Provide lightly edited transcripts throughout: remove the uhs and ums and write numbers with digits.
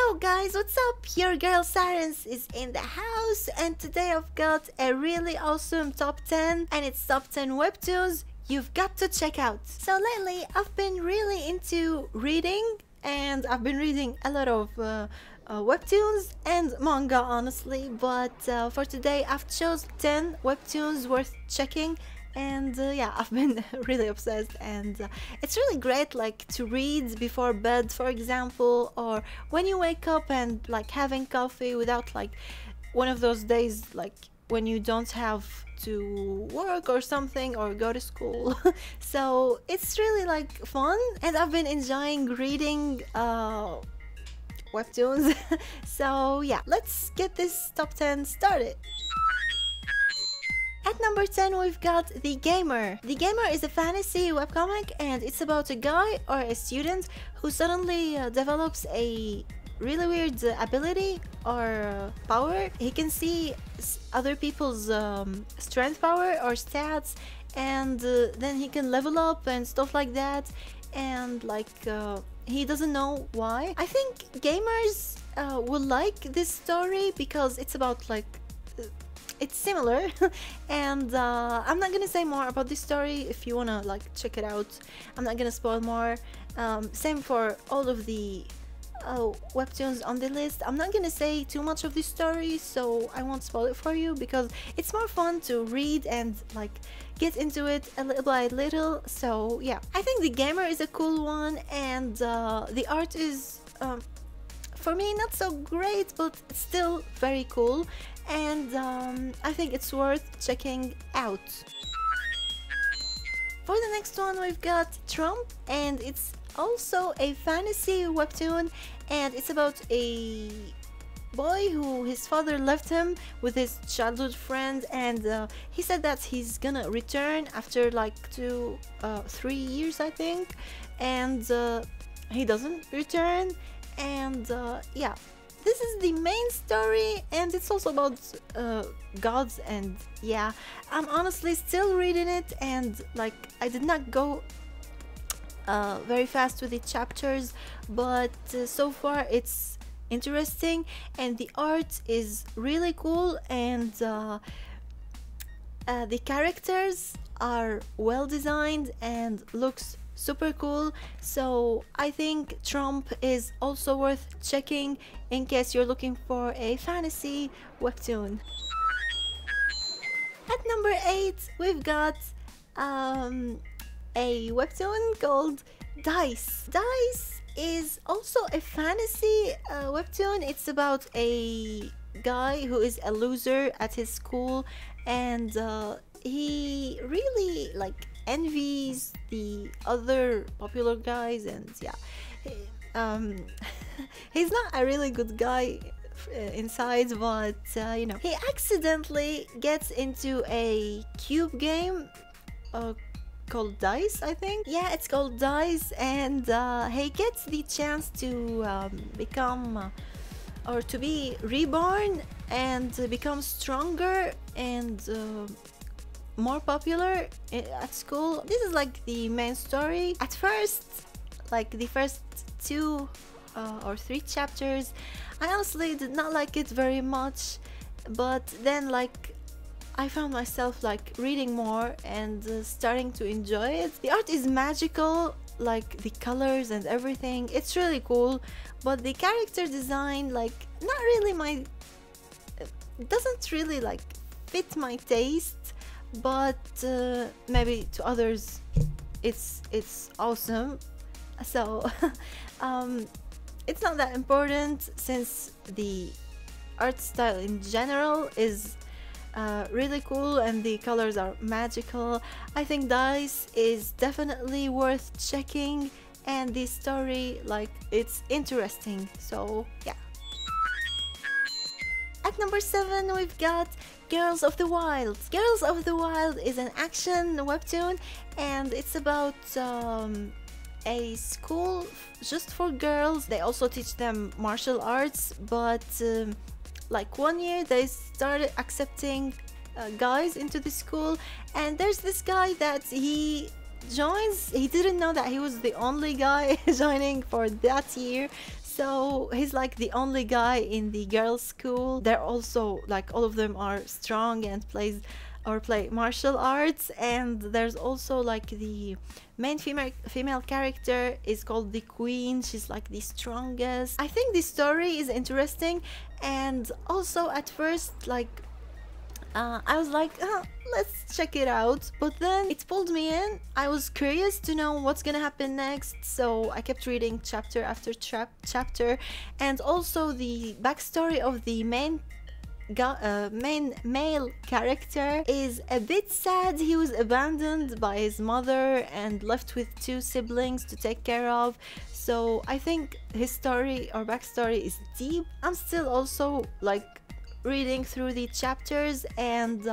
Yo guys, what's up? Your girl Sirens is in the house, and today I've got a really awesome top 10, and it's top 10 webtoons you've got to check out. So lately I've been really into reading, and I've been reading a lot of webtoons and manga honestly, but for today I've chose 10 webtoons worth checking. And yeah, I've been really obsessed, and it's really great like to read before bed, for example, or when you wake up and like having coffee without like one of those days like when you don't have to work or something or go to school. So it's really like fun, and I've been enjoying reading webtoons. So yeah, let's get this top 10 started. At number 10 we've got The Gamer. The Gamer is a fantasy webcomic, and it's about a guy or a student who suddenly develops a really weird ability or power. He can see other people's strength power or stats, and then he can level up and stuff like that, and like he doesn't know why. I think gamers will like this story because it's about like it's similar. And I'm not gonna say more about this story. If you wanna like check it out, I'm not gonna spoil more. Same for all of the webtoons on the list. I'm not gonna say too much of this story, so I won't spoil it for you because it's more fun to read and like get into it a little by little. So yeah, I think The Gamer is a cool one, and the art is for me not so great, but it's still very cool, and I think it's worth checking out. For the next one we've got Trump, and it's also a fantasy webtoon, and it's about a boy who his father left him with his childhood friend, and he said that he's gonna return after like 3 years I think, and he doesn't return. And yeah, this is the main story, and it's also about gods, and yeah, I'm honestly still reading it, and like I did not go very fast with the chapters, but so far it's interesting, and the art is really cool, and the characters are well designed and looks super cool. So I think Trump is also worth checking in case you're looking for a fantasy webtoon. At number 8 we've got a webtoon called Dice. Dice is also a fantasy webtoon. It's about a guy who is a loser at his school, and he really like envies the other popular guys, and yeah, he's not a really good guy inside, but you know, he accidentally gets into a cube game called Dice, I think. Yeah, it's called Dice, and he gets the chance to become or to be reborn and become stronger and more popular at school. This is like the main story. At first, like the first 2 or 3 chapters, I honestly did not like it very much, but then like I found myself like reading more and starting to enjoy it. The art is magical, like the colors and everything, it's really cool, but the character design like not really my doesn't really like fit my taste, but maybe to others it's awesome. So it's not that important, since the art style in general is really cool and the colors are magical. I think Dice is definitely worth checking, and the story like it's interesting, so yeah. At number 7 we've got Girls of the Wild. Girls of the Wild is an action webtoon, and it's about a school just for girls. They also teach them martial arts, but like one year they started accepting guys into the school, and there's this guy that he joins. He didn't know that he was the only guy joining for that year, So he's like the only guy in the girls' school. They're also like all of them are strong and play martial arts, and there's also like the main female character is called the queen. She's like the strongest. I think the story is interesting, and also at first like I was like, let's check it out, but then it pulled me in. I was curious to know what's gonna happen next, so I kept reading chapter after chapter. And also the backstory of the main male character is a bit sad. He was abandoned by his mother and left with two siblings to take care of. So I think his story or backstory is deep. I'm still also like reading through the chapters, and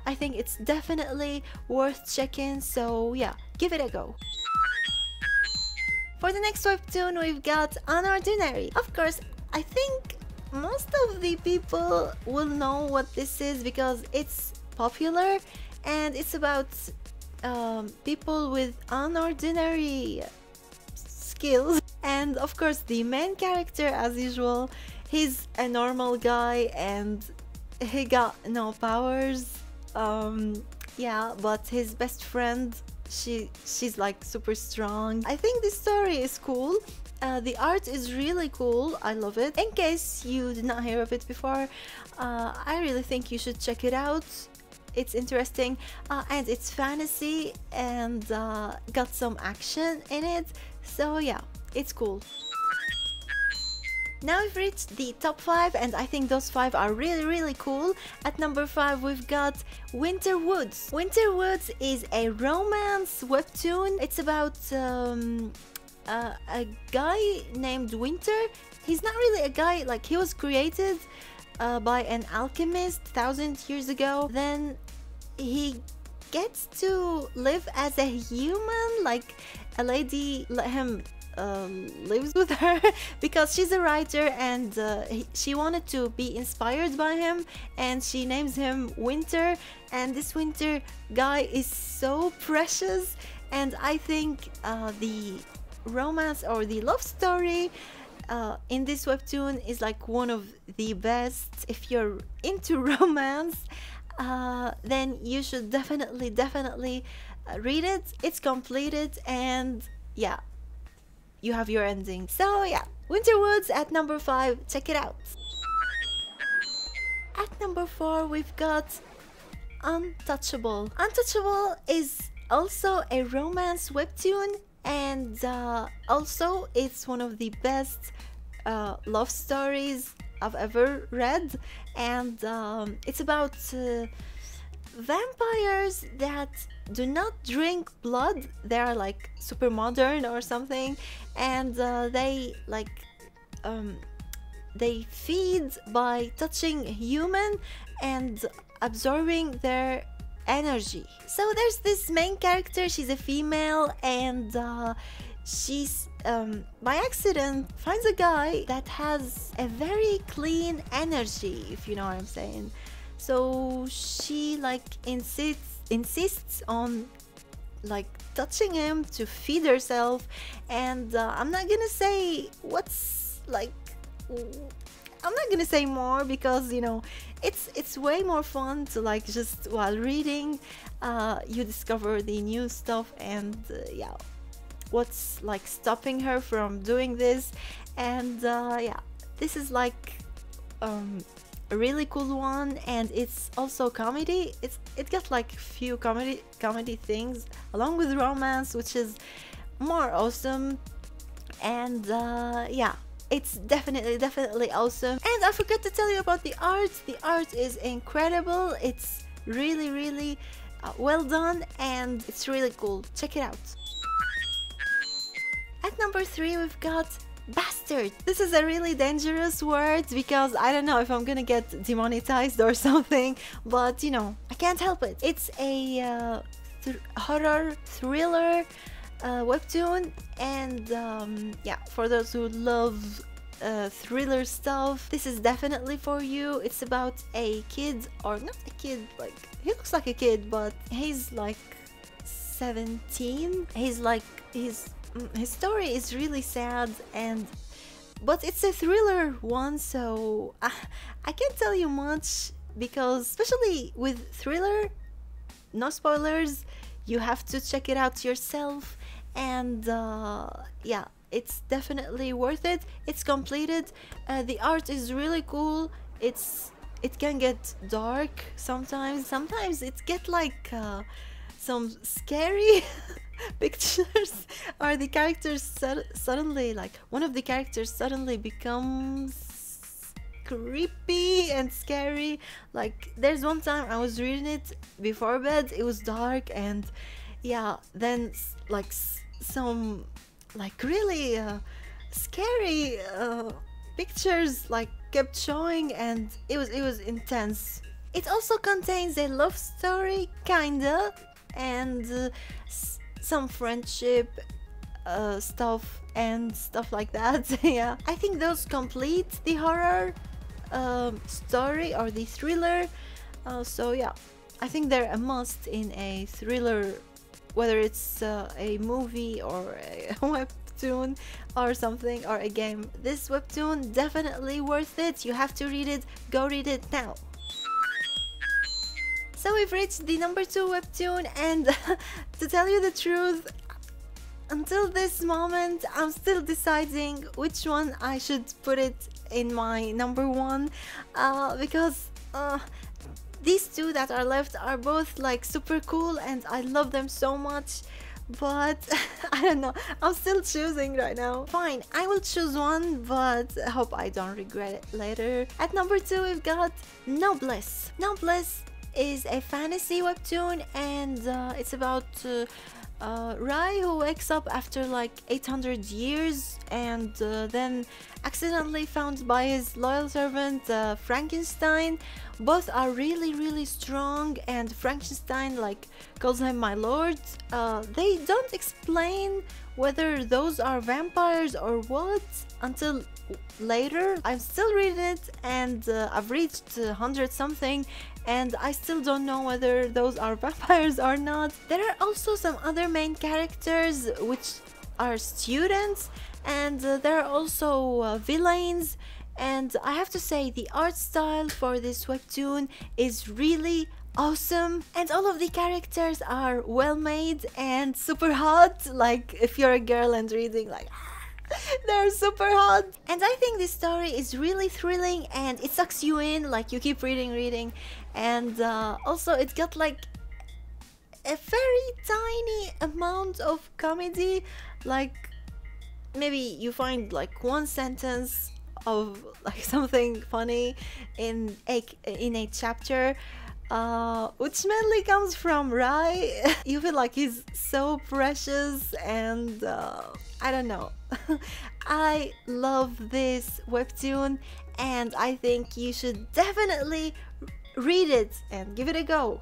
I think it's definitely worth checking, so yeah, give it a go. For the next webtoon we've got Unordinary. Of course, I think most of the people will know what this is because it's popular, and it's about people with unordinary skills. And of course the main character, as usual, he's a normal guy and he got no powers. Yeah, but his best friend, she's like super strong. I think this story is cool. The art is really cool. I love it. In case you did not hear of it before, I really think you should check it out. It's interesting, and it's fantasy and got some action in it. So yeah, it's cool. Now we've reached the top 5, and I think those 5 are really cool. At number 5 we've got Winter Woods. Winter Woods is a romance webtoon. It's about a guy named Winter. He's not really a guy, like he was created by an alchemist 1,000 years ago. Then he gets to live as a human, like a lady let him lives with her because she's a writer, and she wanted to be inspired by him, and she names him Winter. And this Winter guy is so precious, and I think the romance or the love story in this webtoon is like one of the best. If you're into romance, then you should definitely read it. It's completed, and yeah, you have your ending. So yeah, Winter Woods at number 5, check it out. At number 4 we've got Untouchable. Untouchable is also a romance webtoon, and also it's one of the best love stories I've ever read. And it's about vampires that do not drink blood. They are like super modern or something, and they like they feed by touching human and absorbing their energy. So there's this main character, she's a female, and she's by accident finds a guy that has a very clean energy, if you know what I'm saying. So she like insists on like touching him to feed herself, and I'm not gonna say what's like, I'm not gonna say more because you know it's way more fun to like just while reading you discover the new stuff, and yeah, what's like stopping her from doing this. And yeah, this is like a really cool one, and it's also comedy. It got like few comedy things along with romance, which is more awesome. And yeah, it's definitely awesome. And I forgot to tell you about the art. The art is incredible. It's really well done, and it's really cool. Check it out. At number 3 we've got Bastard. This is a really dangerous word because I don't know if I'm gonna get demonetized or something, but you know, I can't help it. It's a horror thriller webtoon, and yeah, for those who love thriller stuff, this is definitely for you. It's about a kid, or not a kid, like he looks like a kid, but he's like 17. His story is really sad, and but it's a thriller one, so I can't tell you much because especially with thriller, no spoilers, you have to check it out yourself. And yeah, it's definitely worth it. It's completed. The art is really cool. It can get dark sometimes. Sometimes it get like some scary pictures, or the characters suddenly, like one of the characters suddenly becomes creepy and scary. Like there's one time I was reading it before bed, it was dark, and yeah, then like some like really scary pictures like kept showing, and it was intense. It also contains a love story kinda, and some friendship stuff and stuff like that. Yeah, I think those complete the horror story or the thriller. So yeah, I think they're a must in a thriller, whether it's a movie or a webtoon or something, or a game. This webtoon definitely worth it. You have to read it. Go read it now. So we've reached the number 2 webtoon, and to tell you the truth, until this moment I'm still deciding which one I should put it in my number 1, because these two that are left are both like super cool and I love them so much, but I don't know, I'm still choosing right now. Fine, I will choose one, but I hope I don't regret it later. At number 2 we've got Noblesse. Noblesse is a fantasy webtoon, and it's about Rai, who wakes up after like 800 years and then accidentally found by his loyal servant Frankenstein. Both are really strong, and Frankenstein like calls him my lord. They don't explain whether those are vampires or what until later. I'm still reading it, and I've reached 100 something, and I still don't know whether those are vampires or not. There are also some other main characters which are students, and there are also villains. And I have to say, the art style for this webtoon is really awesome, and all of the characters are well made and super hot. Like if you're a girl and reading, like they're super hot. And I think this story is really thrilling, and it sucks you in, like you keep reading. And also it got like a very tiny amount of comedy, like maybe you find like one sentence of like something funny in a chapter, which mainly comes from Rai. You feel like he's so precious, and I don't know. I love this webtoon, and I think you should definitely read it and give it a go.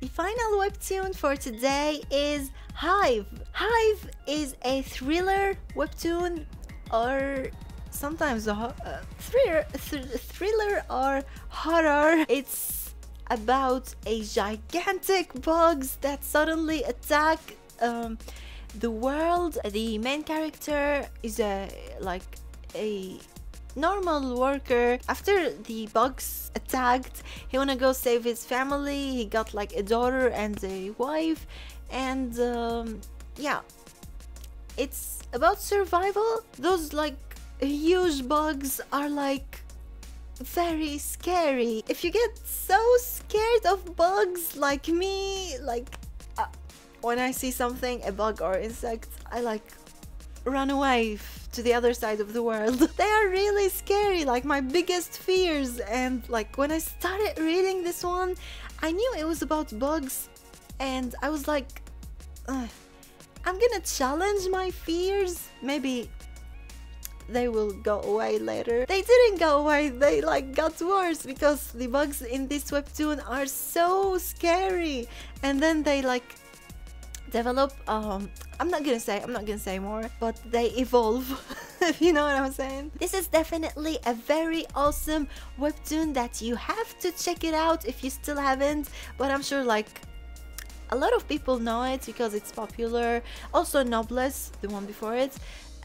The final webtoon for today is Hive. Hive is a thriller webtoon, or sometimes a thriller or horror. It's about a gigantic bugs that suddenly attack the world. The main character is a normal worker. After the bugs attacked, he wanna go save his family. He got like a daughter and a wife, and yeah, it's about survival. Those like huge bugs are like very scary. If you get so scared of bugs like me, like when I see something, a bug or insect, I like run away to the other side of the world. They are really scary, like my biggest fears. And like when I started reading this one, I knew it was about bugs, and I was like, I'm gonna challenge my fears. Maybe they will go away later. They didn't go away, they like got worse, because the bugs in this webtoon are so scary. And then they like develop, I'm not gonna say more, but they evolve. If you know what I'm saying. This is definitely a very awesome webtoon that you have to check it out if you still haven't, but I'm sure like a lot of people know it because it's popular. Also Noblesse, the one before it,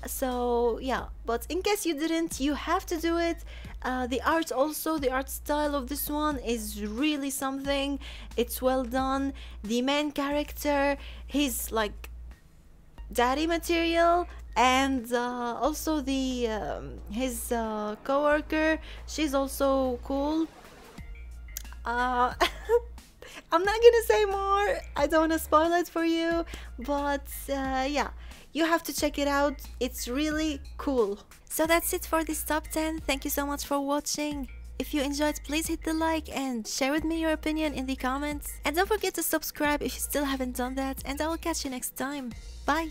So yeah, but in case you didn't, you have to do it. The art also, the art style of this one is really something. It's well done. The main character, he's like daddy material, and also the his co-worker, she's also cool. I'm not gonna say more, I don't want to spoil it for you, but yeah, you have to check it out, it's really cool. So that's it for this top 10. Thank you so much for watching. If you enjoyed, please hit the like and share with me your opinion in the comments. And don't forget to subscribe if you still haven't done that, and I will catch you next time. Bye!